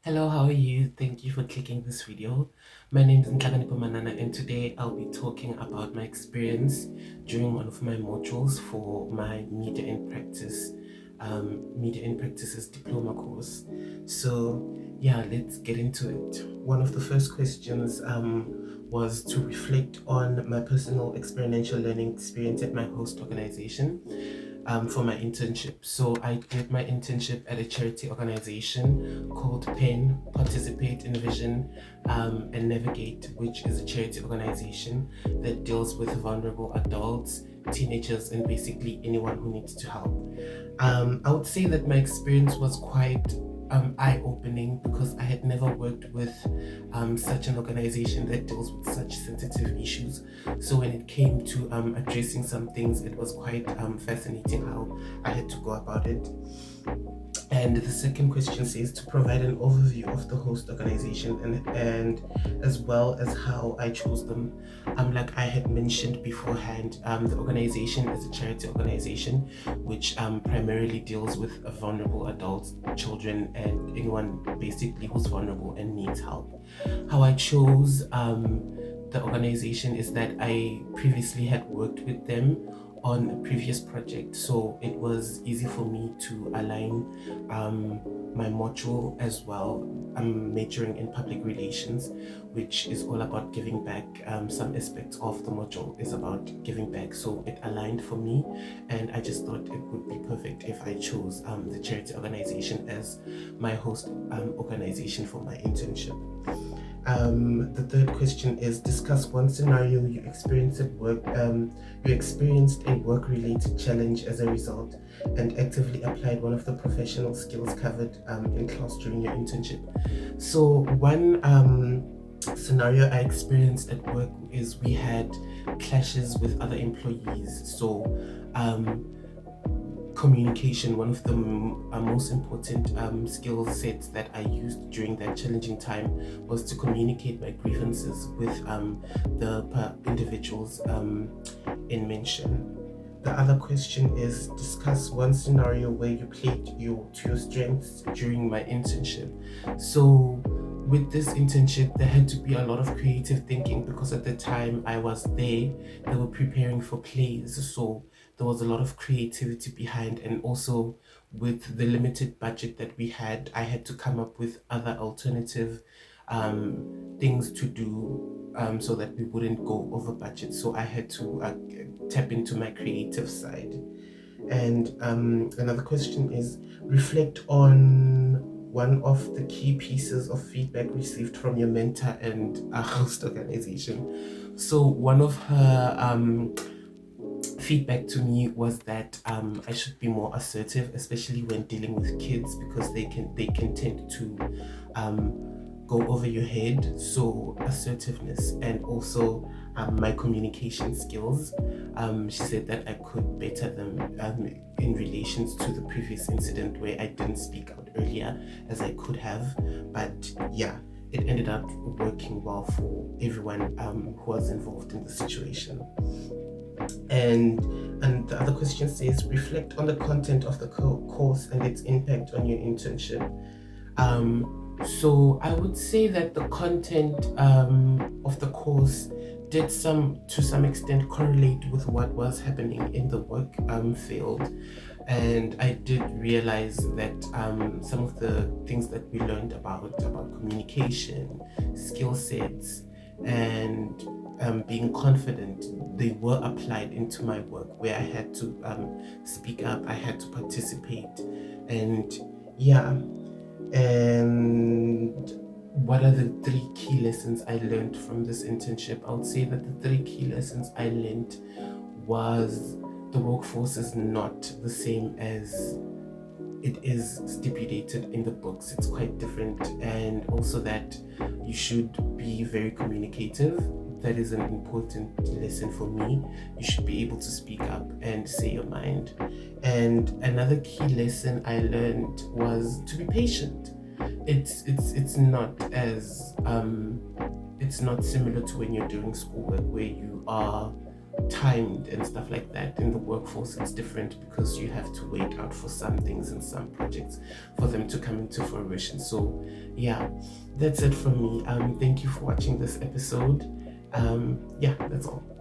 Hello, how are you? Thank you for clicking this video. My name is Manana, and today I'll be talking about my experience during one of my modules for my Media in Practices diploma course. So yeah, let's get into it. One of the first questions was to reflect on my personal experiential learning experience at my host organization for my internship. So I did my internship at a charity organization called PEN, Participate, Envision, and Navigate, which is a charity organization that deals with vulnerable adults, teenagers, and basically anyone who needs to help. I would say that my experience was quite eye-opening because I had never worked with such an organization that deals with such sensitive issues. So when it came to addressing some things, it was quite fascinating how I had to go about it. And the second question says to provide an overview of the host organization and as well as how I chose them. Like I had mentioned beforehand, the organization is a charity organization which primarily deals with vulnerable adults, children, and anyone basically who's vulnerable and needs help. How I chose the organization is that I previously had worked with them on a previous project, so it was easy for me to align my module as well. I'm majoring in public relations, which is all about giving back. Some aspects of the module is about giving back, so it aligned for me, and I just thought it would be perfect if I chose the charity organization as my host organization for my internship. The third question is discuss one scenario you experienced at work. You experienced a work-related challenge as a result and actively applied one of the professional skills covered in class during your internship. So one scenario I experienced at work is we had clashes with other employees. So communication, one of the most important skill sets that I used during that challenging time was to communicate my grievances with the individuals in mention. The other question is discuss one scenario where you played to your strengths during my internship. So with this internship, there had to be a lot of creative thinking because at the time I was there, they were preparing for plays. So there was a lot of creativity behind, and also with the limited budget that we had, I had to come up with other alternative things to do so that we wouldn't go over budget. So I had to tap into my creative side. And another question is reflect on one of the key pieces of feedback received from your mentor and a host organization. So one of her feedback to me was that I should be more assertive, especially when dealing with kids, because they can tend to go over your head. So assertiveness and also my communication skills. She said that I could better them in relations to the previous incident where I didn't speak out earlier as I could have. But yeah, it ended up working well for everyone who was involved in the situation. And the other question says reflect on the content of the course and its impact on your internship. So I would say that the content of the course did to some extent correlate with what was happening in the work field, and I did realize that some of the things that we learned about communication, skill sets, and being confident, they were applied into my work where I had to speak up, I had to participate, and yeah. And what are the three key lessons I learned from this internship? I would say that the three key lessons I learned was the workforce is not the same as it is stipulated in the books. It's quite different, and also that you should be very communicative. That is an important lesson for me. You should be able to speak up and say your mind. And another key lesson I learned was to be patient. It's not as it's not similar to when you're doing schoolwork where you are timed and stuff like that. In the workforce, it's different because you have to wait out for some things and some projects for them to come into fruition. So yeah, that's it from me. Thank you for watching this episode. Yeah, that's all.